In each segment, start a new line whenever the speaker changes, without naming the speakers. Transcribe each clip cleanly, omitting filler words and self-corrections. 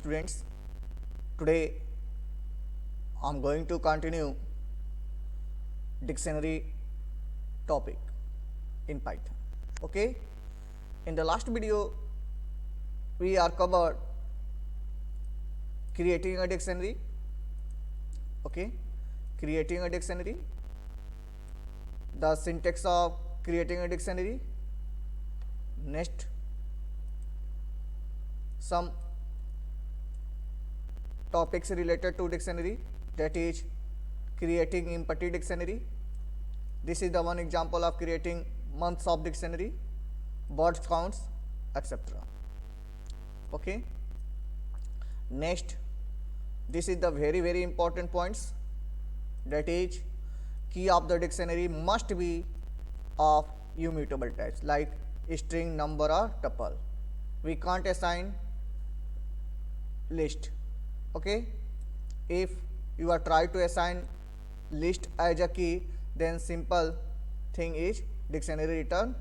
students. Today I'm going to continue dictionary topic in Python. Okay. In the last video we are covered creating a dictionary. Okay. Creating a dictionary. The syntax of creating a dictionary. Next, some topics related to dictionary, that is creating empty dictionary. This is the one example of creating months of dictionary, word counts, etc. Okay. Next, this is the very important points, that is key of the dictionary must be of immutable types like string, number or tuple. We can't assign list. Okay. If you are trying to assign list as a key, then simple thing is dictionary return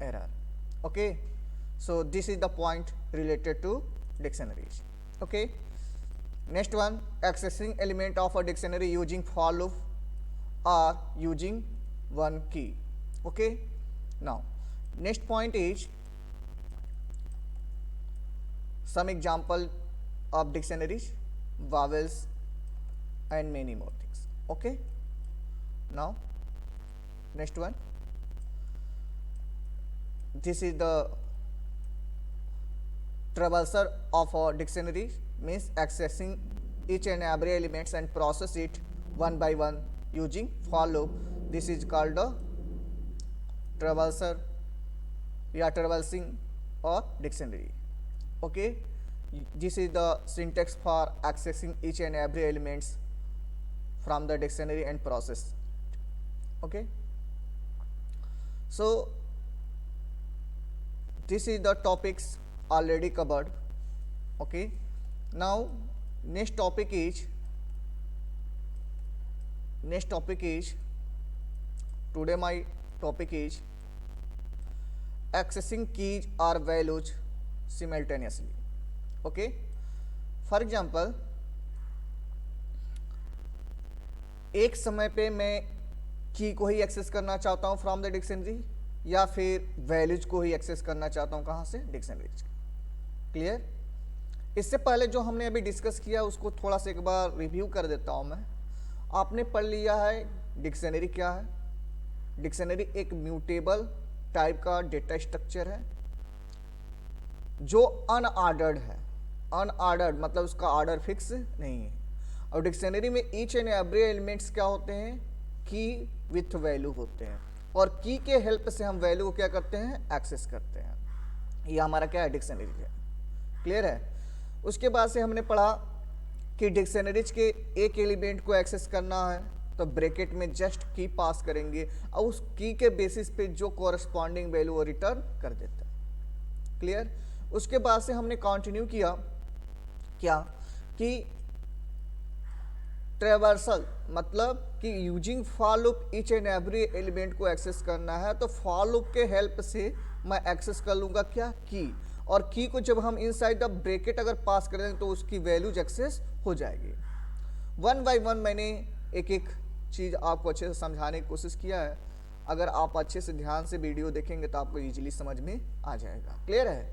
error. Okay. So this is the point related to dictionaries. Okay. Next one, accessing element of a dictionary using for loop or using one key. Okay. Now next point is some example of dictionaries, vowels and many more things. Okay. Now next one, this is the traverser of a dictionary, means accessing each and every elements and process it one by one using for loop. This is called a traverser. We are traversing a dictionary. Okay. This is the syntax for accessing each and every elements from the dictionary and process. Okay. So this is the topics already covered. Okay. Now next topic is today my topic is accessing keys or values simultaneously. Okay. For example एक समय पे मैं की को ही access करना चाहता हूँ from the dictionary, या फिर वैल्यूज को ही एक्सेस करना चाहता हूँ कहाँ से, डिक्शनरीज। क्लियर। इससे पहले जो हमने अभी डिस्कस किया उसको थोड़ा सा एक बार रिव्यू कर देता हूँ मैं। आपने पढ़ लिया है डिक्शनरी क्या है। डिक्शनरी एक म्यूटेबल टाइप का डेटा स्ट्रक्चर है जो अनऑर्डर्ड है। अनऑर्डर्ड मतलब उसका ऑर्डर फिक्स नहीं है। और डिक्शनरी में ईच एंड एवरी एलिमेंट्स क्या होते हैं, की विथ वैल्यू होते हैं, और की के हेल्प से हम वैल्यू को क्या करते हैं, एक्सेस करते हैं। ये हमारा क्या है, डिक्शनरी है। क्लियर है। उसके बाद से हमने पढ़ा कि डिक्शनरीज के एक एलिमेंट को एक्सेस करना है तो ब्रैकेट में जस्ट की पास करेंगे और उस की के बेसिस पे जो कॉरस्पॉन्डिंग वैल्यू वो रिटर्न कर देता है। क्लियर। उसके बाद से हमने कंटिन्यू किया क्या कि ट्रेवर्सल मतलब कि using for loop each and every element को एक्सेस करना है तो फॉर लूप के हेल्प से मैं एक्सेस कर लूँगा क्या, की। और की को जब हम इनसाइड द ब्रैकेट अगर पास कर देंगे तो उसकी वैल्यूज एक्सेस हो जाएगी। वन बाय वन मैंने एक एक चीज़ आपको अच्छे से समझाने की कोशिश किया है। अगर आप अच्छे से ध्यान से वीडियो देखेंगे तो आपको ईजिली समझ में आ जाएगा। क्लियर है।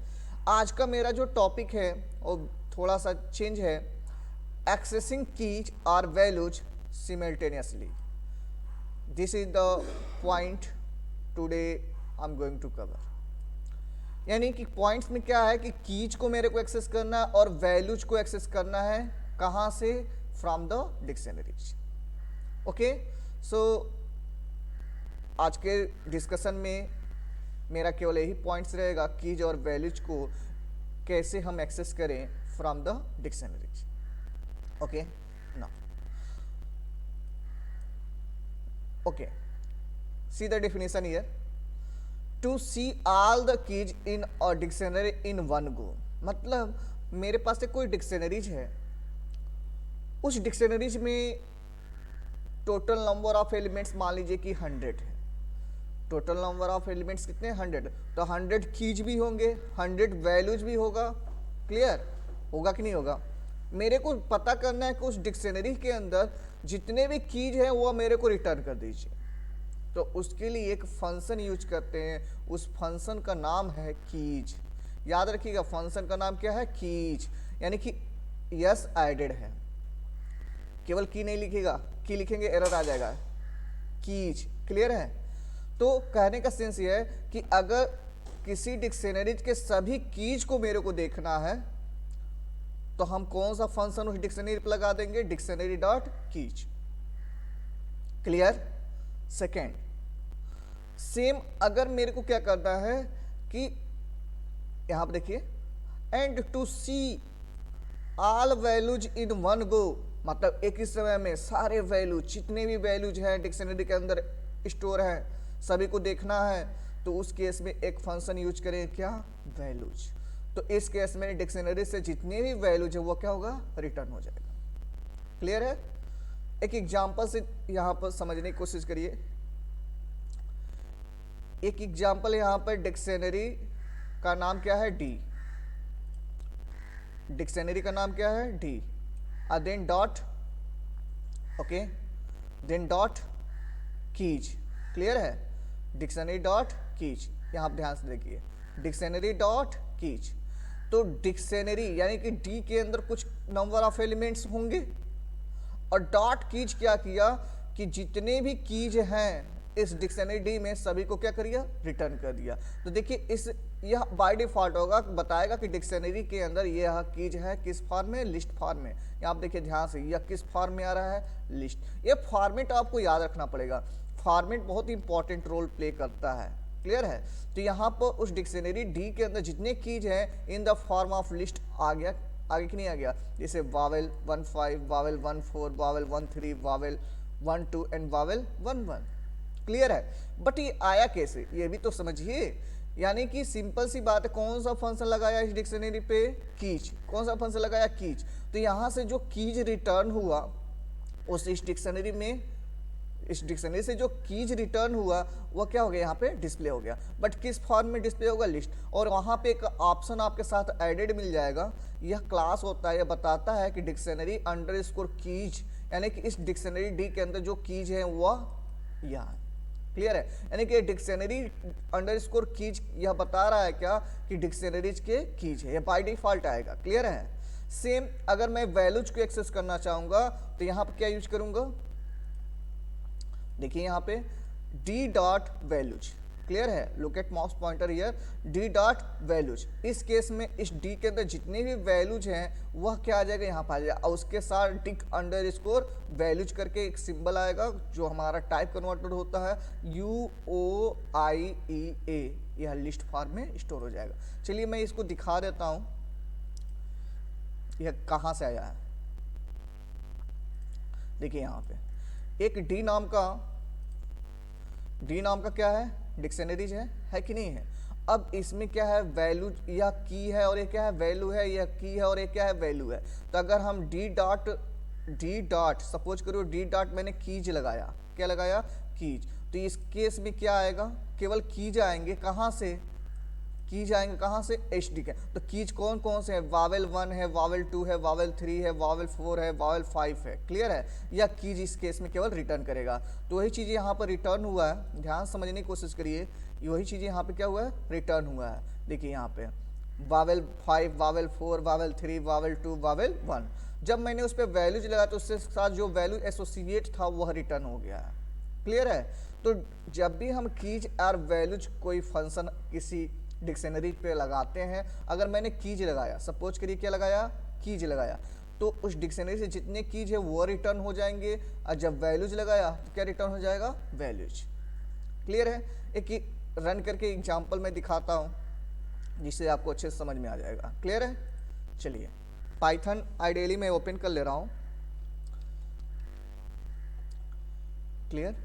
आज का मेरा जो टॉपिक है वो थोड़ा सा चेंज है, एक्सेसिंग कीज और values simultaneously. This is the point today I am going to cover. यानी कि पॉइंट्स में क्या है कि कीज को मेरे को एक्सेस करना है और वैल्यूज को एक्सेस करना है कहाँ से, फ्रॉम द डिक्शनरीज। ओके। सो आज के डिस्कशन में मेरा केवल यही पॉइंट्स रहेगा, कीज और वैल्यूज को कैसे हम एक्सेस करें from the dictionaries. Okay. Now okay, see the definition here. To see all the keys in a dictionary in one go, मतलब मेरे पास से कोई डिक्शनरीज है, उस डिक्शनरीज में टोटल नंबर ऑफ एलिमेंट्स मान लीजिए कि 100 है। टोटल नंबर ऑफ एलिमेंट्स कितने, 100। तो 100 कीज भी होंगे, 100 वैल्यूज भी होगा। क्लियर। होगा कि नहीं होगा? मेरे को पता करना है कि उस डिक्शनरी के अंदर जितने भी कीज हैं वो मेरे को रिटर्न कर दीजिए। तो उसके लिए एक फंक्शन यूज करते हैं, उस फंक्शन का नाम है कीज। याद रखिएगा, फंक्शन का नाम क्या है? कीज, यानी कि यस एडेड है। केवल की नहीं लिखेगा, की लिखेंगे एरर आ जाएगा। कीज, क्लियर है? तो कहने का सेंस ये है कि अगर किसी डिक्शनरीज के सभी कीज को मेरे को देखना है तो हम कौन सा फंक्शन उस डिक्शनरी पर लगा देंगे? Dictionary dot keys. Clear? Second, same अगर मेरे को क्या करना है कि यहां पर देखिए, and to see all values in one go, मतलब एक ही समय में सारे वैल्यूज, जितने भी वैल्यूज हैं डिक्शनरी के अंदर स्टोर हैं, सभी को देखना है, तो उस केस में एक फंक्शन यूज करें, क्या? वैल्यूज। तो इस केस में डिक्शनरी से जितने भी वैल्यूज है वो क्या होगा? रिटर्न हो जाएगा। क्लियर है? एक एग्जांपल से यहां पर समझने की कोशिश करिए। एक एग्जांपल यहां पर डिक्शनरी का नाम क्या है? डी। डिक्शनरी का नाम क्या है? D. Then dot, okay, then dot keys. Clear है? डिक्शनरी डॉट कीज, यहां पर ध्यान से देखिए, डिक्शनरी डॉट कीज। तो डिक्शनरी यानी कि डी के अंदर कुछ नंबर ऑफ एलिमेंट्स होंगे, और डॉट कीज क्या किया कि जितने भी कीज हैं इस डिक्शनरी डी में सभी को क्या करिए? रिटर्न कर दिया। तो देखिए इस, यह बाय डिफॉल्ट होगा, बताएगा कि डिक्शनरी के अंदर यह कीज है किस फॉर्म में? लिस्ट फॉर्म में। यहाँ आप देखिए ध्यान से, यह किस फॉर्म में आ रहा है? लिस्ट। ये फॉर्मेट आपको याद रखना पड़ेगा, फॉर्मेट बहुत इंपॉर्टेंट रोल प्ले करता है। क्लियर है? तो यहाँ पर उस डिक्शनरी डी के अंदर जितने कीज हैं in the form of list आ गया, आगे कि नहीं आ गया? जैसे वावेल 15, वावेल 14, वावेल 13, वावेल 12 एंड वावेल 11। क्लियर है? बट ये आया कैसे, ये भी तो समझिए। यानी कि सिंपल सी बात है, कौन सा फंक्शन लगाया इस डिक्शनरी पे? कीज। कौन सा फंक्शन लगाया? कीज। तो यहां से जो कीज रिटर्न हुआ उस इस डिक्शनरी में, इस डिक्शनरी से जो कीज रिटर्न हुआ वो क्या हो गया? यहाँ पे डिस्प्ले हो गया। बट किस फॉर्म में डिस्प्ले होगा? लिस्ट। और वहाँ पे एक ऑप्शन आपके साथ एडेड मिल जाएगा, यह क्लास होता है, यह बताता है कि डिक्शनरी अंडरस्कोर कीज, यानी कि इस डिक्शनरी डी के अंदर जो कीज है वह यहाँ। क्लियर है? यानी कि डिक्शनरी अंडरस्कोर कीज यह बता रहा है क्या? कि डिक्शनरीज के कीज है, यह बाय डिफॉल्ट आएगा। क्लियर है? सेम अगर मैं वैल्यूज को एक्सेस करना चाहूंगा तो यहाँ पर क्या यूज करूंगा? देखिए यहाँ पे डी डॉट वैल्यूज। क्लियर है? Look at mouse pointer here, D dot values. इस केस में इस डी के अंदर जितने भी वैल्यूज हैं वह क्या आ जाएगा? यहाँ पर आ जाएगा, और उसके साथ डिक अंडरस्कोर वैल्यूज करके एक सिंबल आएगा जो हमारा टाइप कन्वर्टेड होता है UOIEA, यह लिस्ट फॉर्म में स्टोर हो जाएगा। चलिए मैं इसको दिखा देता हूँ यह कहाँ से आया है। देखिए यहाँ पे एक डी नाम का क्या है? डिक्शनरीज है कि नहीं है? अब इसमें क्या है? वैल्यू, यह की है और ये क्या है? वैल्यू है। यह की है और ये क्या है? वैल्यू है। तो अगर हम डी डॉट सपोज करो डी डॉट मैंने कीज लगाया, क्या लगाया? कीज। तो इस केस में क्या आएगा? केवल कीज आएंगे। कहाँ से कीज आएंगे? कहाँ से? एच डी के। तो कीज कौन कौन से हैं? वावेल 1 है, वावेल 2 है, वावेल 3 है, वावेल 4 है, वावेल 5 है। क्लियर है? या कीज इस केस में केवल रिटर्न करेगा। तो वही चीज़ यहाँ पर रिटर्न हुआ है, ध्यान समझने की कोशिश करिए। वही चीज़ यहाँ पे क्या हुआ है? रिटर्न हुआ है। देखिए यहाँ पे Wavell 5, Wavell 4, Wavell 3, Wavell 2, Wavell 1। जब मैंने उस पर वैल्यूज लगाया तो उसके साथ जो वैल्यू एसोसिएट था वह रिटर्न हो गया है। क्लियर है? तो जब भी हम कीज और वैल्यूज कोई फंक्शन किसी डिक्शनरी पे लगाते हैं, अगर मैंने कीज लगाया, सपोज करिए क्या लगाया? कीज लगाया, तो उस डिक्शनरी से जितने कीज है वो रिटर्न हो जाएंगे, और जब वैल्यूज लगाया तो क्या रिटर्न हो जाएगा? वैल्यूज। क्लियर है? एक रन करके एग्जांपल मैं दिखाता हूँ जिससे आपको अच्छे से समझ में आ जाएगा। क्लियर है? चलिए पाइथन आइडियली मैं ओपन कर ले रहा हूँ। Clear?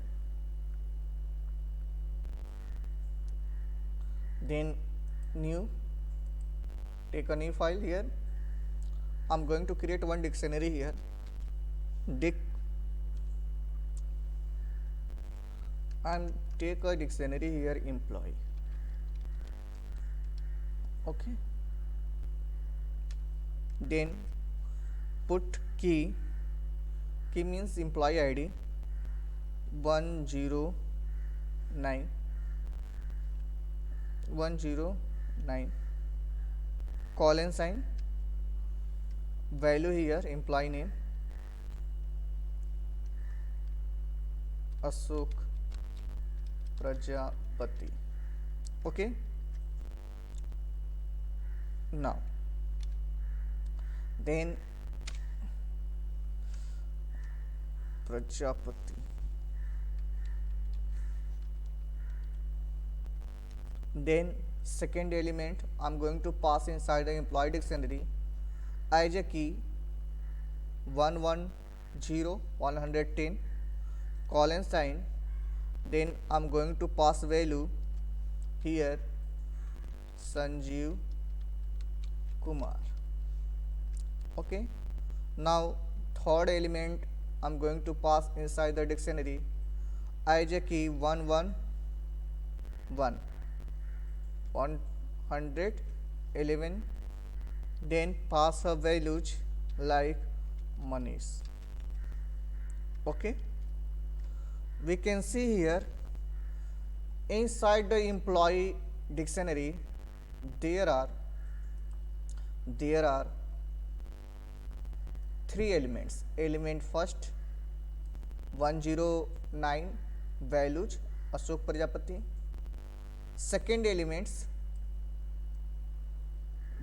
then new, take a new file here. I'm going to create one dictionary here, and take a dictionary here, employee. Okay, then put key means employee ID 109 colon sign, value here employee name Ashok Prajapati. Okay, now then Prajapati, then second element I'm going to pass inside the employee dictionary as a key 110 colon sign, then I'm going to pass value here Sanjeev Kumar. Okay, now third element I'm going to pass inside the dictionary as a key 111, then pass her values like Manish. Okay, we can see here inside the employee dictionary there are three elements. Element first 109 values Ashok Prajapati. Second elements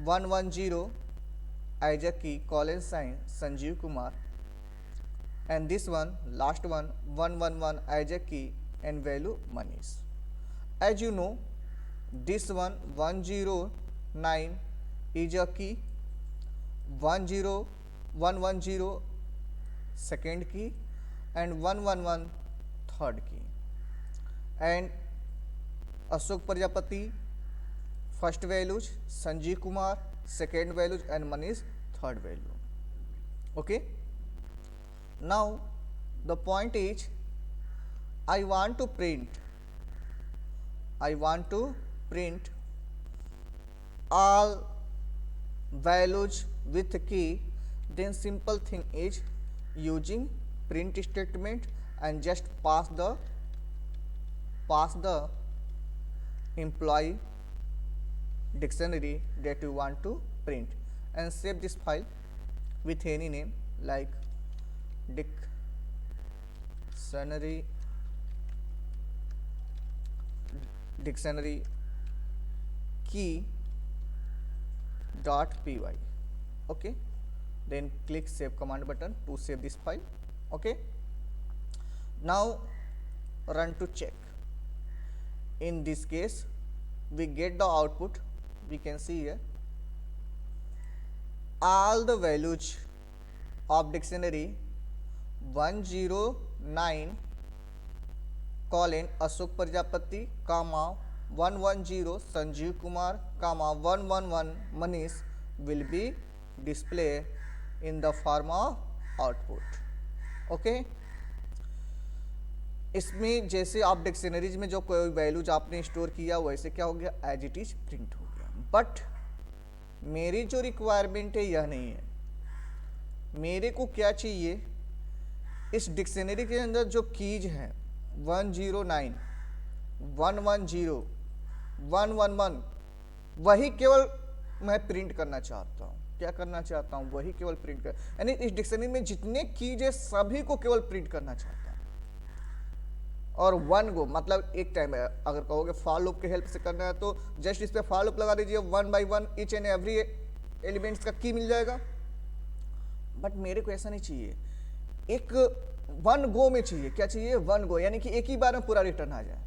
110 as a key colon sign Sanjeev Kumar, and this one last one 111 as a key and value Manish. As you know, this one 109 is a key, 110 second key and 111 third key, and Ashok Prajapati first values, Sanjeev Kumar second values and Manish third value. Okay, now the point is I want to print all values with key, then simple thing is using print statement and just pass the employee dictionary that you want to print and save this file with any name like dictionary key.py. okay, then click save command button to save this file. Okay, now run to check. In this case we get the output. We can see here all the values of dictionary 109 colon Ashok Prajapati, comma 110 Sanjeev Kumar, comma 111 Manish will be displayed in the form of output. Okay, इसमें जैसे आप dictionaries में जो कोई values आपने store किया वैसे क्या हो गया, एज इट इज प्रिंट हो गया. बट मेरी जो रिक्वायरमेंट है यह नहीं है. मेरे को क्या चाहिए, इस डिक्शनरी के अंदर जो कीज हैं 109, 110, 111 वही केवल मैं प्रिंट करना चाहता हूँ. क्या करना चाहता हूँ, वही केवल प्रिंट कर, यानी इस डिक्शनरी में जितने कीज है सभी को केवल प्रिंट करना चाहता हूँ. और वन गो मतलब एक टाइम है. अगर कहोगे फॉर लूप के हेल्प से करना है तो जस्ट इस पे फॉर लूप लगा दीजिए, 1 by 1 each and every elements का की मिल जाएगा. बट मेरे को ऐसा नहीं चाहिए, एक वन गो में चाहिए. क्या चाहिए, वन गो, यानी कि एक ही बार में पूरा रिटर्न आ जाए.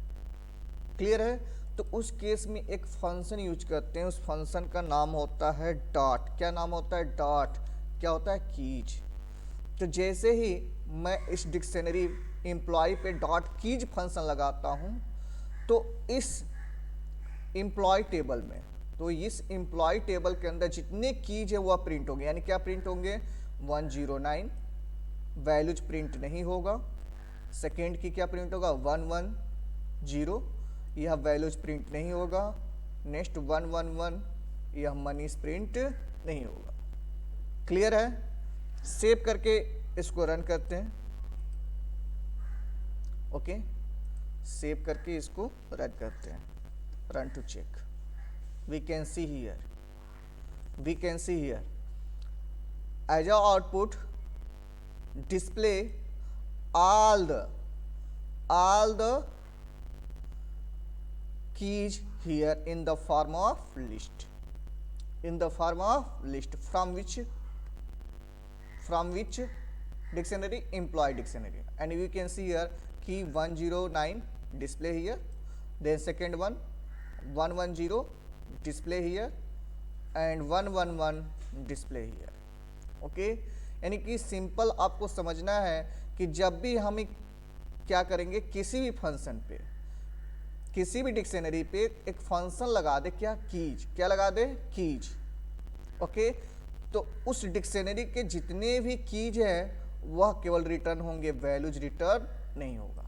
क्लियर है. तो उस केस में एक फंक्शन यूज करते हैं. उस फंक्शन का नाम होता है डॉट. क्या नाम होता है, डॉट. क्या होता है, कीज. तो जैसे ही मैं इस डिक्शनरी एम्प्लॉय पे डॉट कीज फंक्शन लगाता हूं तो इस एम्प्लॉय टेबल में, तो इस एम्प्लॉय टेबल के अंदर जितने कीज है वह प्रिंट होंगे. यानी क्या प्रिंट होंगे, 109 वैल्यूज प्रिंट नहीं होगा. सेकेंड की क्या प्रिंट होगा, 110, यह वैल्यूज प्रिंट नहीं होगा. नेक्स्ट 111, यह मनीज प्रिंट नहीं होगा. क्लियर है? सेव करके इसको रन करते हैं। ओके, सेव करके इसको रन करते हैं। Run to check. We can see here as a output display all the keys here in the form of list, from which dictionary? Employee dictionary. And you can see here key 109 display here, then second one 110 display here, and 111 display here. Okay, यानी कि simple आपको समझना है कि जब भी हम क्या करेंगे, किसी भी फंक्शन पे, किसी भी डिक्शनरी पे एक फंक्शन लगा दे, क्या लगा दे? कीज। ओके, तो उस डिक्शनरी के जितने भी कीज है वह केवल रिटर्न होंगे, वैल्यूज रिटर्न नहीं होगा।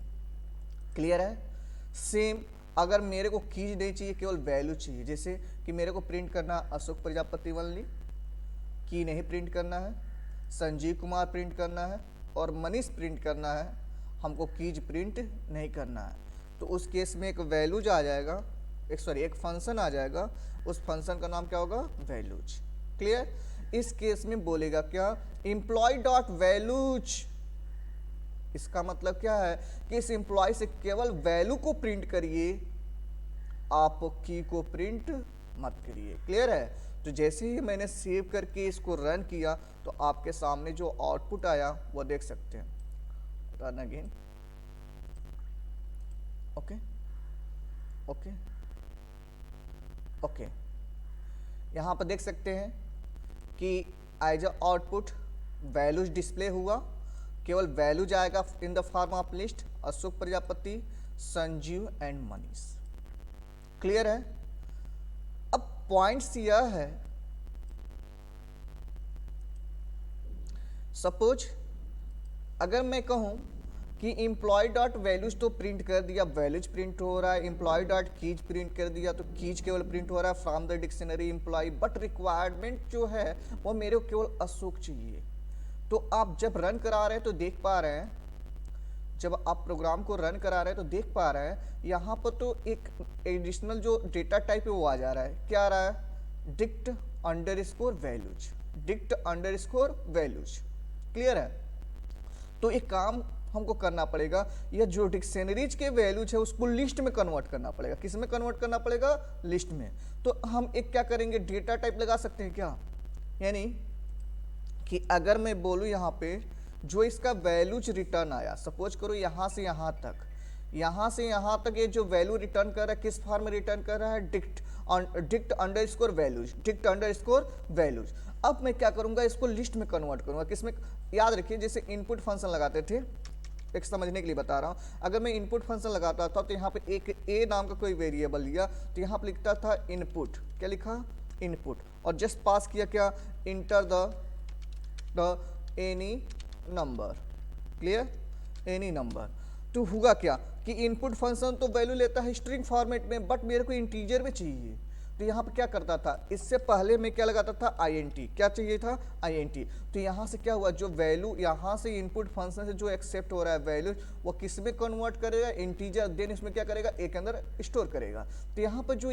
क्लियर है? सेम अगर मेरे को कीज नहीं चाहिए, केवल वैल्यू चाहिए, जैसे कि मेरे को प्रिंट करना अशोक प्रजापति वनली, की नहीं प्रिंट करना है, संजीव कुमार प्रिंट करना है और मनीष प्रिंट करना है, हमको कीज प्रिंट नहीं करना है, तो उस केस में एक वैल्यूज आ जाएगा, एक फंक्शन आ जाएगा, उस फंक्शन का नाम क्या होगा? वैल्यूज। क्लियर? इस केस में बोलेगा क्या? Employ dot values. इसका मतलब क्या है कि इस एम्प्लॉय से केवल वैल्यू को प्रिंट करिए, आप की को प्रिंट मत करिए। क्लियर है? तो जैसे ही मैंने सेव करके इसको रन किया तो आपके सामने जो आउटपुट आया वो देख सकते हैं। Run again. Okay okay okay, यहाँ पर देख सकते हैं कि as a output values display हुआ, केवल वैल्यूज आएगा in the form of list, Ashok Prajapati, Sanjeev and Manish. Clear है? अब पॉइंट्स यह है, सपोज अगर मैं कहूं कि एम्प्लॉय डॉट वैल्यूज तो प्रिंट कर दिया, वैल्यूज प्रिंट हो रहा है, एम्प्लॉय डॉट कीज प्रिंट कर दिया तो कीज केवल प्रिंट हो रहा है from the dictionary employ, but requirement जो है वो मेरे को केवल अशोक चाहिए। तो आप जब रन करा रहे हैं तो देख पा रहे हैं, जब आप प्रोग्राम को रन करा रहे हैं तो देख पा रहे हैं यहाँ पर तो एक एडिशनल जो डेटा टाइप है वो आ जा रहा है। क्या आ रहा है? Dict underscore values, dict underscore values. Clear है? तो एक काम हमको करना पड़ेगा, यह जो डिक्शनरीज के वैल्यूज है उसको लिस्ट में कन्वर्ट करना पड़ेगा। किस में कन्वर्ट करना पड़ेगा? लिस्ट में। तो हम एक क्या करेंगे, डेटा टाइप लगा सकते हैं क्या, यानी कि अगर मैं बोलूँ यहाँ पे जो इसका वैल्यूज रिटर्न आया, सपोज करो यहाँ से यहाँ तक, यहाँ से यहाँ तक ये जो वैल्यू रिटर्न कर रहा है किस फॉर्म में रिटर्न कर रहा है? Dict underscore values, dict underscore values. अब मैं क्या करूँगा, इसको लिस्ट में कन्वर्ट करूँगा। किसमें? याद रखिए जैसे इनपुट फंक्शन लगाते थे, एक समझने के लिए बता रहा हूँ, अगर मैं इनपुट फंक्शन लगाता था तो यहाँ पे एक ए नाम का कोई वेरिएबल लिया तो यहाँ पे लिखता था इनपुट। क्या लिखा? इनपुट। और जस्ट पास किया क्या? Enter the any number. Clear? Any number. तो हुआ क्या कि इनपुट फंक्शन तो वैल्यू लेता है स्ट्रिंग फॉर्मेट में, बट मेरे को इंटीजर में चाहिए, तो यहाँ पे क्या करता था, इससे पहले मैं क्या लगाता था? int। क्या चाहिए था? int। तो यहाँ से क्या हुआ, जो वैल्यू यहाँ से इनपुट फंक्शन से जो एक्सेप्ट हो रहा है वैल्यू, वो किस में कन्वर्ट करेगा? इंटीजर। देन इसमें क्या करेगा? ए के अंदर स्टोर करेगा। तो यहाँ पर जो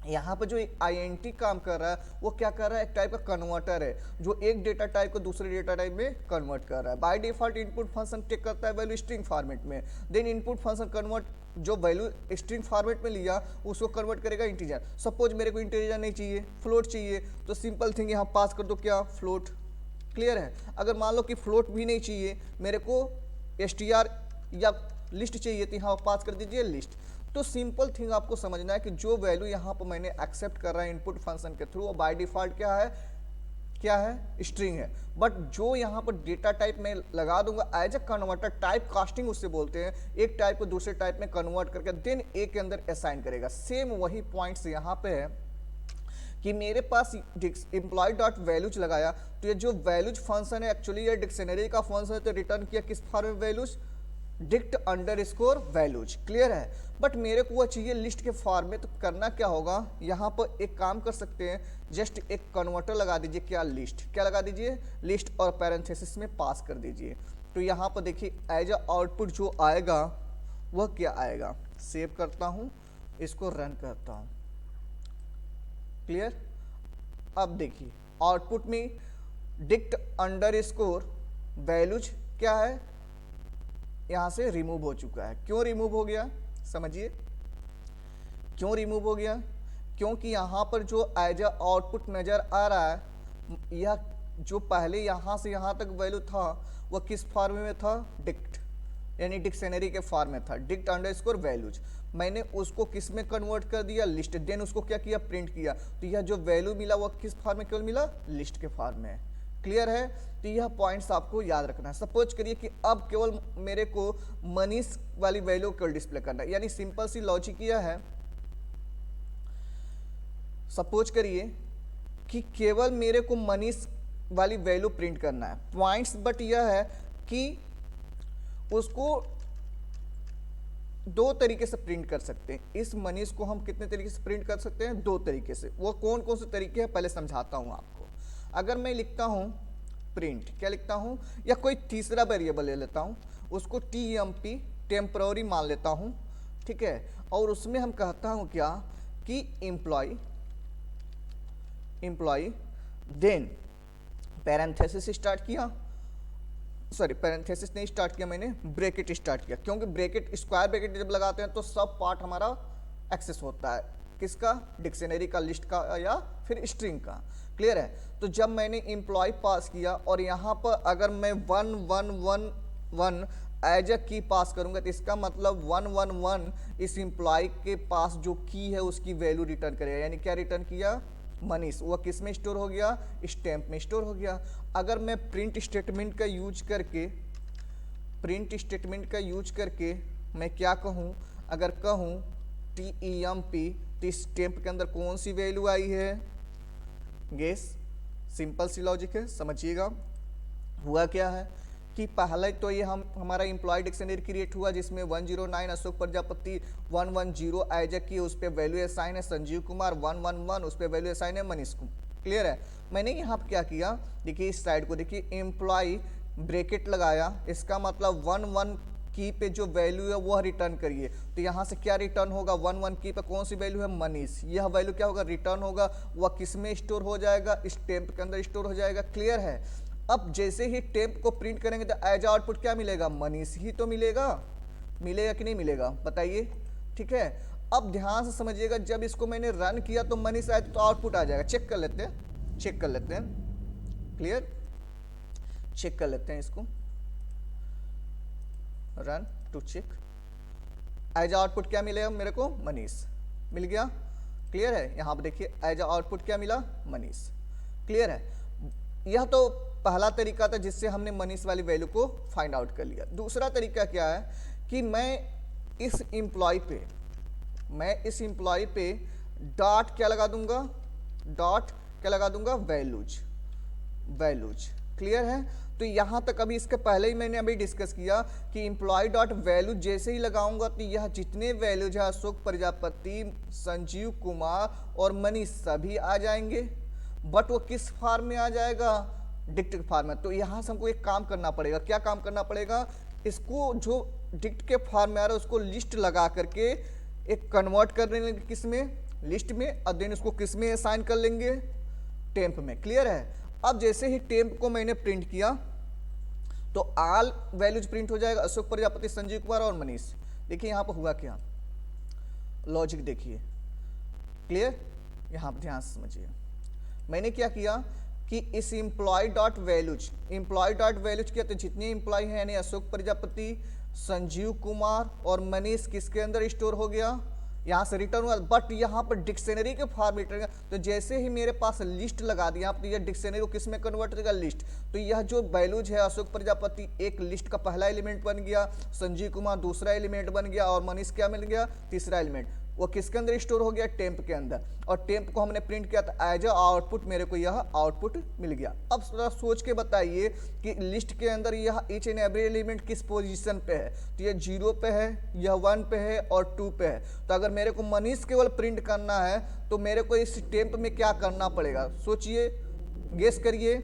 यहाँ पर जो int काम कर रहा है वो क्या कर रहा है? एक टाइप का कन्वर्टर है जो एक डेटा टाइप को दूसरे डेटा टाइप में कन्वर्ट कर रहा है। By default input function take करता है वैल्यू स्ट्रिंग फॉर्मेट में, देन इनपुट फंक्शन कन्वर्ट जो वैल्यू स्ट्रिंग फॉर्मेट में लिया उसको कन्वर्ट करेगा इंटीजर। सपोज मेरे को इंटीजर नहीं चाहिए, फ्लोट चाहिए, तो सिंपल थिंग यहाँ पास कर दो, क्या? फ्लोट। क्लियर है? अगर मान लो कि फ्लोट भी नहीं चाहिए, मेरे को str या लिस्ट चाहिए, तो यहाँ पास कर दीजिए लिस्ट। तो सिंपल थिंग आपको समझना है कि जो वैल्यू यहाँ पर मैंने एक्सेप्ट कर रहा है इनपुट फंक्शन के थ्रू, वो बाय डिफॉल्ट क्या है? स्ट्रिंग है। बट जो यहाँ पर डेटा टाइप में लगा दूंगा as a converter, type casting उससे बोलते हैं, एक टाइप को दूसरे टाइप में कन्वर्ट करके देन ए के अंदर असाइन करेगा। सेम वही पॉइंट्स यहाँ पे है कि मेरे पास एम्प्लॉय डॉट वैल्यूज लगाया, तो ये जो वैल्यूज फंक्शन है एक्चुअली ये डिक्शनरी का फंक्शन है, तो रिटर्न किया किस फॉर्म में? Values. Dict under score values. Clear है? बट मेरे को वो चाहिए लिस्ट के फॉर्म में, तो करना क्या होगा, यहाँ पर एक काम कर सकते हैं, जस्ट एक कन्वर्टर लगा दीजिए, क्या लिस्ट, क्या लगा दीजिए, लिस्ट, और पैरेंथेसिस में पास कर दीजिए। तो यहाँ पर देखिए एज अ आउटपुट जो आएगा वह क्या आएगा। सेव करता हूँ, इसको रन करता हूँ। क्लियर? अब देखिए आउटपुट में डिक्ट अंडर स्कोर वैल्यूज क्या है, यहाँ से रिमूव हो चुका है। क्यों रिमूव हो गया, समझिए क्यों रिमूव हो गया, क्योंकि यहाँ पर जो एज अ आउटपुट नज़र आ रहा है, यह जो पहले यहाँ से यहाँ तक वैल्यू था वह किस फॉर्म में था, डिक्ट, यानी डिक्शनरी के फॉर्म में था, डिक्ट अंडर स्कोर वैल्यूज। मैंने उसको किस में कन्वर्ट कर दिया, लिस्ट। देन उसको क्या किया, प्रिंट किया। तो यह जो वैल्यू मिला वह किस फॉर्म में केवल मिला, लिस्ट के फॉर्म में। क्लियर है? तो यह पॉइंट्स आपको याद रखना है। सपोज करिए कि अब केवल मेरे को मनीष वाली वैल्यू केवल डिस्प्ले करना है, यानी सिंपल सी लॉजिक यह है, सपोज करिए कि केवल मेरे को मनीष वाली वैल्यू प्रिंट करना है पॉइंट्स, बट यह है कि उसको दो तरीके से प्रिंट कर सकते हैं। इस मनीष को हम कितने तरीके से प्रिंट कर सकते हैं, दो तरीके से। वो कौन कौन से तरीके हैं पहले समझाता हूं आपको। अगर मैं लिखता हूं प्रिंट, क्या लिखता हूं, या कोई तीसरा वेरिएबल ले लेता हूं, उसको टीएमपी टेम्पररी मान लेता हूं, ठीक है, और उसमें हम कहता हूं क्या कि एम्प्लॉय देन पैरेंथेसिस स्टार्ट किया, सॉरी पैरेंथेसिस नहीं स्टार्ट किया मैंने, ब्रैकेट स्टार्ट किया, क्योंकि ब्रैकेट, स्क्वायर ब्रैकेट जब लगाते हैं तो सब पार्ट हमारा एक्सेस होता है, किसका, डिक्शनरी का, लिस्ट का, या फिर स्ट्रिंग का। क्लियर है? तो जब मैंने एम्प्लॉय पास किया और यहाँ पर अगर मैं 1111 एज अ की पास करूंगा, तो इसका मतलब 111 इस एम्प्लॉय के पास जो की है उसकी वैल्यू रिटर्न करेगा। यानी क्या रिटर्न किया, मनीष। वह किस में स्टोर हो गया, स्टैम्प में स्टोर हो गया। अगर मैं प्रिंट स्टेटमेंट का यूज करके मैं क्या कहूँ, अगर कहूँ TEMP, तो स्टैम्प के अंदर कौन सी वैल्यू आई है, गेस। सिंपल सी लॉजिक है, समझिएगा। हुआ क्या है कि पहले तो ये हमारा एम्प्लॉय डिक्शनरी क्रिएट हुआ, जिसमें 109 अशोक प्रजापति, 110 एज की, उस पर वैल्यू असाइन है संजीव कुमार, 111 उस पर वैल्यू असाइन है मनीष कुमार। क्लियर है? मैंने यहाँ पर क्या किया, देखिए इस साइड को देखिए, एम्प्लॉय ब्रैकेट लगाया, इसका मतलब 11 की पे जो वैल्यू है वह रिटर्न करिए। तो यहाँ से क्या रिटर्न होगा, 11 की पे कौन सी वैल्यू है, मनीष। यह वैल्यू क्या होगा, रिटर्न होगा। वह किस में स्टोर हो जाएगा, इस टेम्प के अंदर स्टोर हो जाएगा। क्लियर है? अब जैसे ही टेम्प को प्रिंट करेंगे तो एज आउटपुट क्या मिलेगा, मनीष ही तो मिलेगा। मिलेगा कि नहीं मिलेगा, बताइए। ठीक है, अब ध्यान से समझिएगा, जब इसको मैंने रन किया तो मनीष आया तो आउटपुट आ जाएगा। चेक कर लेते हैं, क्लियर, चेक कर लेते हैं इसको, run to check. As output क्या मिलेगा मेरे को, मनीष मिल गया। क्लियर है? यहाँ पर देखिए एज आउटपुट क्या मिला, मनीष। क्लियर है? यह तो पहला तरीका था जिससे हमने मनीष वाली वैल्यू को फाइंड आउट कर लिया। दूसरा तरीका क्या है कि मैं इस एम्प्लॉय पे डॉट क्या लगा दूंगा, वैल्यूज। क्लियर है? तो यहाँ तक अभी इसके पहले ही मैंने अभी डिस्कस किया कि एम्प्लॉय डॉट वैल्यू जैसे ही लगाऊंगा तो यह जितने वैल्यूज है, अशोक प्रजापति, संजीव कुमार और मनीष, सभी आ जाएंगे। बट वो किस फॉर्म में आ जाएगा, डिक्ट फॉर्म में। तो यहाँ से हमको एक काम करना पड़ेगा। क्या काम करना पड़ेगा, इसको जो डिक्ट के फॉर्म में आ रहा है उसको लिस्ट लगा करके एक कन्वर्ट कर लेंगे, किस में, लिस्ट में, और देन उसको किस में असाइन कर लेंगे, टेम्प में। क्लियर है? अब जैसे ही टेम्प को मैंने प्रिंट किया तो ऑल वैल्यूज प्रिंट हो जाएगा, अशोक प्रजापति, संजीव कुमार और मनीष। देखिए यहाँ पर हुआ क्या, लॉजिक देखिए। क्लियर? यहाँ पर ध्यान से समझिए। मैंने क्या किया कि इस एम्प्लॉय डॉट वैल्यूज किया, तो जितने एम्प्लॉय हैं यानी अशोक प्रजापति, संजीव कुमार और मनीष किसके अंदर स्टोर हो गया, यहाँ से रिटर्न हुआ। बट यहाँ पर डिक्शनरी के फॉर्म रिटर्न, तो जैसे ही मेरे पास लिस्ट लगा दिया, तो यह डिक्शनरी को किस में कन्वर्ट करेगा, लिस्ट। तो यह जो वैल्यूज है, अशोक प्रजापति एक लिस्ट का पहला एलिमेंट बन गया, संजीव कुमार दूसरा एलिमेंट बन गया और मनीष क्या मिल गया, तीसरा एलिमेंट। वो किसके अंदर स्टोर हो गया, टेम्प के अंदर, और टेम्प को हमने प्रिंट किया तो एज अ आउटपुट मेरे को यह आउटपुट मिल गया। अब थोड़ा सोच के बताइए कि लिस्ट के अंदर यह ईच एंड एवरी एलिमेंट किस पोजीशन पे है, तो ये 0 पे है, यह 1 पे है और 2 पे है। तो अगर मेरे को मनीष केवल प्रिंट करना है तो मेरे को इस टेम्प में क्या करना पड़ेगा, सोचिए, गेस करिए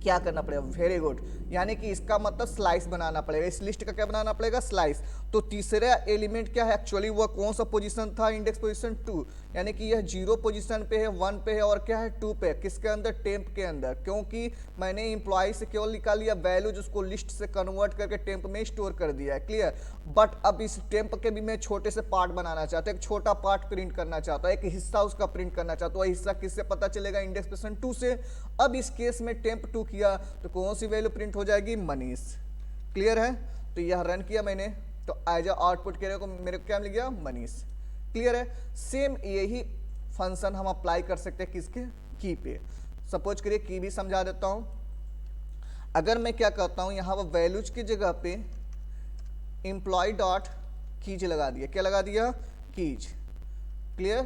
क्या करना पड़ेगा। वेरी गुड, यानी कि इसका मतलब स्लाइस बनाना पड़ेगा। इस लिस्ट का क्या बनाना पड़ेगा, स्लाइस। तो तीसरा एलिमेंट क्या है, एक्चुअली वह कौन सा पोजीशन था, इंडेक्स पोजीशन 2, यानी कि यह 0 पोजीशन पे है, 1 पे है और क्या है, 2 पे है। किसके अंदर, टेम्प के अंदर, क्योंकि मैंने इंप्लॉय से केवल निकाल लिया वैल्यू जिसको लिस्ट से कन्वर्ट करके टेम्प में स्टोर कर दिया है। क्लियर। बट अब इस टेम्प के भी मैं छोटे से पार्ट बनाना चाहता हूँ, एक छोटा पार्ट प्रिंट करना चाहता हूँ, एक हिस्सा उसका प्रिंट करना चाहता हूँ। वह हिस्सा किससे पता चलेगा, इंडेक्स पोजीशन 2 से। अब इस केस में टेम्प 2 किया तो कौन सी वैल्यू प्रिंट हो जाएगी, मनीष। क्लियर है। तो यह रन किया मैंने तो एज अ आउटपुट मेरे को क्या मिल गया, मनीष। क्लियर है। सेम यही फंक्शन हम अप्लाई कर सकते हैं किसके, की पे। सपोज करिए की भी समझा देता हूं। अगर मैं क्या करता हूं, यहां पर वैल्यूज की जगह पे एम्प्लॉय डॉट कीज लगा दिया, क्या लगा दिया, कीज। क्लियर।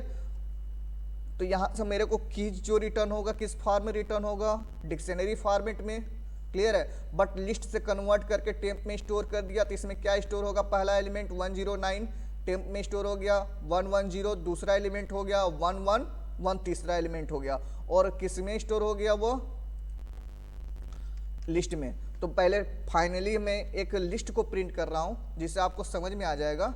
तो यहां से मेरे को कीज जो रिटर्न होगा किस फॉर्म में रिटर्न होगा, डिक्शनरी फॉर्मेट में। क्लियर है। बट लिस्ट से कन्वर्ट करके टेम्प में स्टोर कर दिया तो इसमें क्या स्टोर होगा, पहला एलिमेंट 109 टेम्प में स्टोर हो गया, 110 दूसरा एलिमेंट हो गया, 111 तीसरा एलिमेंट हो गया, और किस में स्टोर हो गया, वो लिस्ट में। तो पहले फाइनली मैं एक लिस्ट को प्रिंट कर रहा हूं जिससे आपको समझ में आ जाएगा।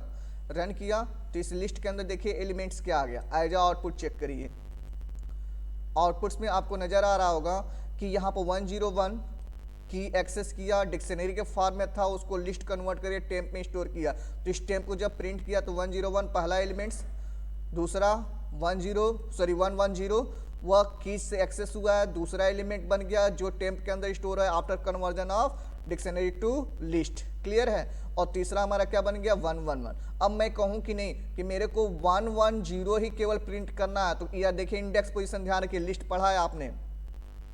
रन किया तो इस लिस्ट के अंदर देखिए एलिमेंट्स क्या आ गया, एज आउटपुट चेक करिए। आउटपुट्स में आपको नजर आ रहा होगा कि यहाँ पर 101 की एक्सेस किया, डिक्शनरी के फॉर्म में था, उसको लिस्ट कन्वर्ट करके टेम्प में स्टोर किया। तो इस टेम्प को जब प्रिंट किया तो 101 पहला एलिमेंट्स, दूसरा 110 वह कीज से एक्सेस हुआ है, दूसरा एलिमेंट बन गया जो टेम्प के अंदर स्टोर है after conversion of dictionary to list. Clear है। और तीसरा हमारा क्या बन गया, 111। अब मैं कहूं कि नहीं कि मेरे को 110 ही केवल प्रिंट करना है, तो यह देखिए इंडेक्स पोजीशन, ध्यान रखिए, लिस्ट पढ़ा है आपने,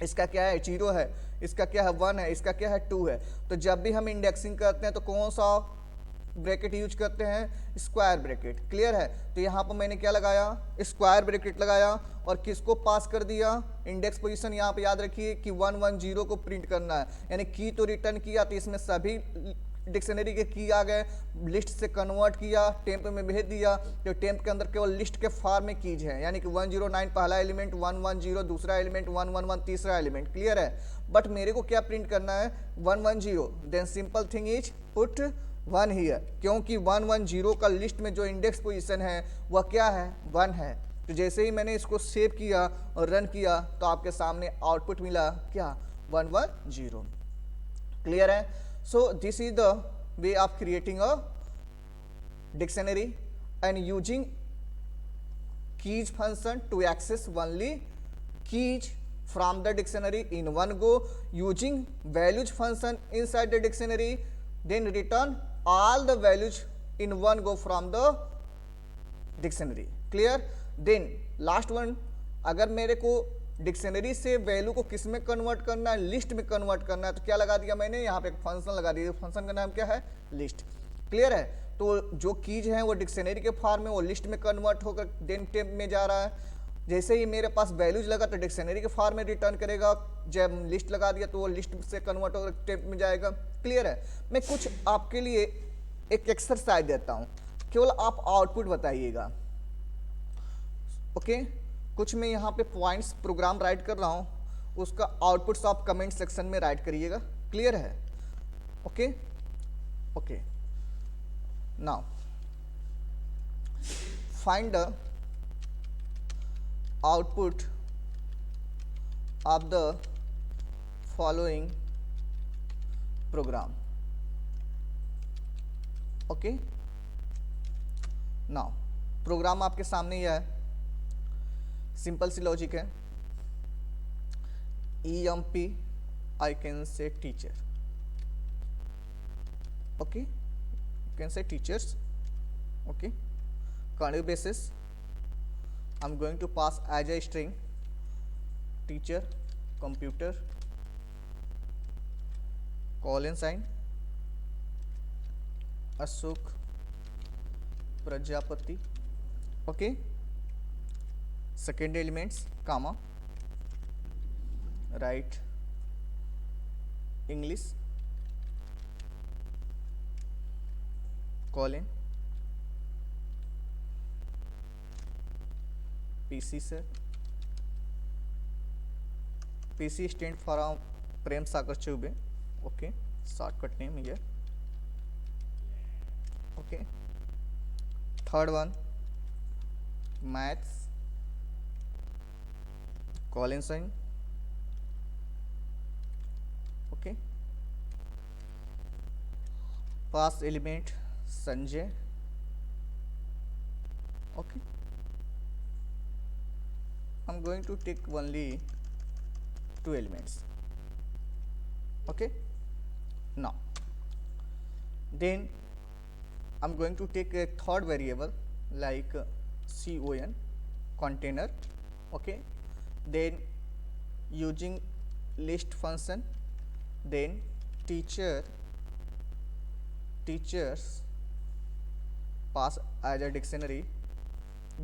इसका क्या है, 0 है, इसका क्या है, 1 है, इसका क्या है, 2 है। तो जब भी हम इंडेक्सिंग करते हैं तो कौन सा ब्रैकेट यूज करते हैं, स्क्वायर ब्रैकेट। क्लियर है। तो यहाँ पर मैंने क्या लगाया, स्क्वायर ब्रैकेट लगाया और किसको पास कर दिया, इंडेक्स पोजीशन। यहाँ पे याद रखिए कि 110 को प्रिंट करना है, यानी की तो रिटर्न किया तो इसमें सभी डिक्शनरी के की आ गए, लिस्ट से कन्वर्ट किया, टेम्प में भेज दिया, तो टेम्प के अंदर केवल लिस्ट के फॉर्म में कीज है, यानी कि 109 पहला एलिमेंट, 110 दूसरा एलिमेंट, 111 तीसरा एलिमेंट। क्लियर है। बट मेरे को क्या प्रिंट करना है, 110, then simple thing is put 1 here, क्योंकि 110 का लिस्ट में जो इंडेक्स पोजीशन है वह क्या है, 1 है। तो जैसे ही मैंने इसको सेव किया और रन किया तो आपके सामने आउटपुट मिला क्या, 110। क्लियर है। So this is the way of creating a dictionary and using keys function to access only keys from the dictionary in one go, using values function inside the dictionary, then return all the values in one go from the dictionary. Clear. Then last one, अगर मेरे को dictionary से value को किस में convert करना है, list में कन्वर्ट करना है, तो क्या लगा दिया मैंने, यहाँ पे एक फंक्शन लगा दिया, फंक्शन का नाम क्या है, लिस्ट। क्लियर है। तो जो कीज है वो डिक्शनरी के फॉर्म में, वो लिस्ट में कन्वर्ट होकर देन टेम्प में जा रहा है। जैसे ही मेरे पास वैल्यूज लगा तो डिक्शनरी के फॉर्म में रिटर्न करेगा, जब लिस्ट लगा दिया तो वो लिस्ट से कन्वर्ट होकर टेम्प में जाएगा। क्लियर है। मैं कुछ आपके लिए एक एक्सरसाइज देता हूँ, केवल आप आउटपुट बताइएगा। ओके। कुछ मैं यहाँ पे पॉइंट्स प्रोग्राम राइट कर रहा हूँ, उसका आउटपुट्स आप कमेंट सेक्शन में राइट करिएगा। क्लियर है। Okay okay. Now find the output of the following program. Okay. Now program आपके सामने यह है, सिंपल सी लॉजिक है, EMP I can say teacher. Okay, you can say teachers. Okay, curly basis I'm going to pass as a string teacher computer colon sign Ashok Prajapati okay. Second elements, comma, write English, colon, PC sir. PC stand for Prem Sagar Chube, okay, shortcut name here, okay. Third one, maths, colon sign, okay. Past element Sanjay, okay. I'm going to take only two elements, okay. Now then I'm going to take a third variable like con, container, okay. Then using list function, then teachers pass as a dictionary,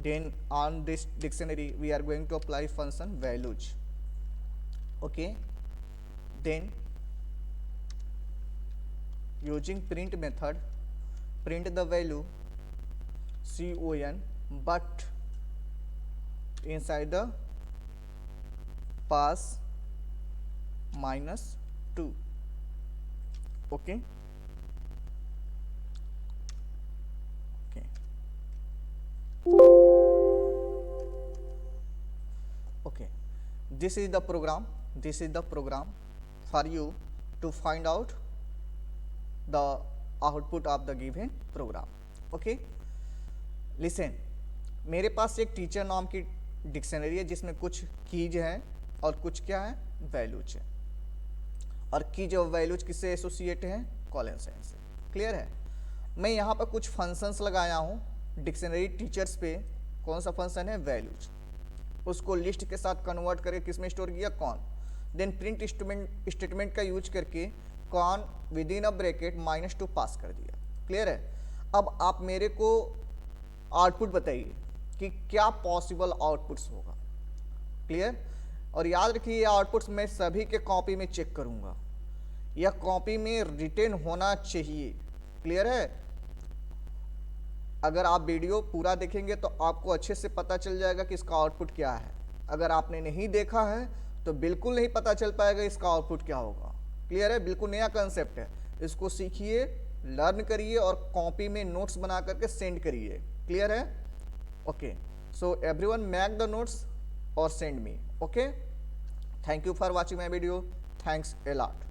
then on this dictionary we are going to apply function values, okay. Then using print method, print the value con but inside the pass -2, okay. Okay. Okay, this is the program for you to find out the output of the given program, okay. Listen, मेरे पास एक teacher नाम की dictionary है जिसमें कुछ keys हैं और कुछ क्या है, वैल्यूज है, और कीज और वैल्यूज किससे एसोसिएट हैं, कॉलन साइन से, क्लियर है। मैं यहाँ पर कुछ फंक्शंस लगाया हूँ डिक्शनरी टीचर्स पे, कौन सा फंक्शन है, वैल्यूज, उसको लिस्ट के साथ कन्वर्ट करके किस में स्टोर किया, कॉन, देन प्रिंट स्टेटमेंट का यूज करके con within a bracket -2 pass कर दिया, क्लियर है। अब आप मेरे को आउटपुट बताइए कि क्या पॉसिबल आउटपुट्स होगा, क्लियर। और याद रखिए ये आउटपुट्स मैं सभी के कॉपी में चेक करूंगा, यह कॉपी में रिटेन होना चाहिए, क्लियर है। अगर आप वीडियो पूरा देखेंगे तो आपको अच्छे से पता चल जाएगा कि इसका आउटपुट क्या है, अगर आपने नहीं देखा है तो बिल्कुल नहीं पता चल पाएगा इसका आउटपुट क्या होगा, क्लियर है। बिल्कुल नया कंसेप्ट है, इसको सीखिए, लर्न करिए और कॉपी में नोट्स बना करके सेंड करिए, क्लियर है। Okay, so everyone make the notes और send me, okay. Thank you for watching my video, thanks a lot.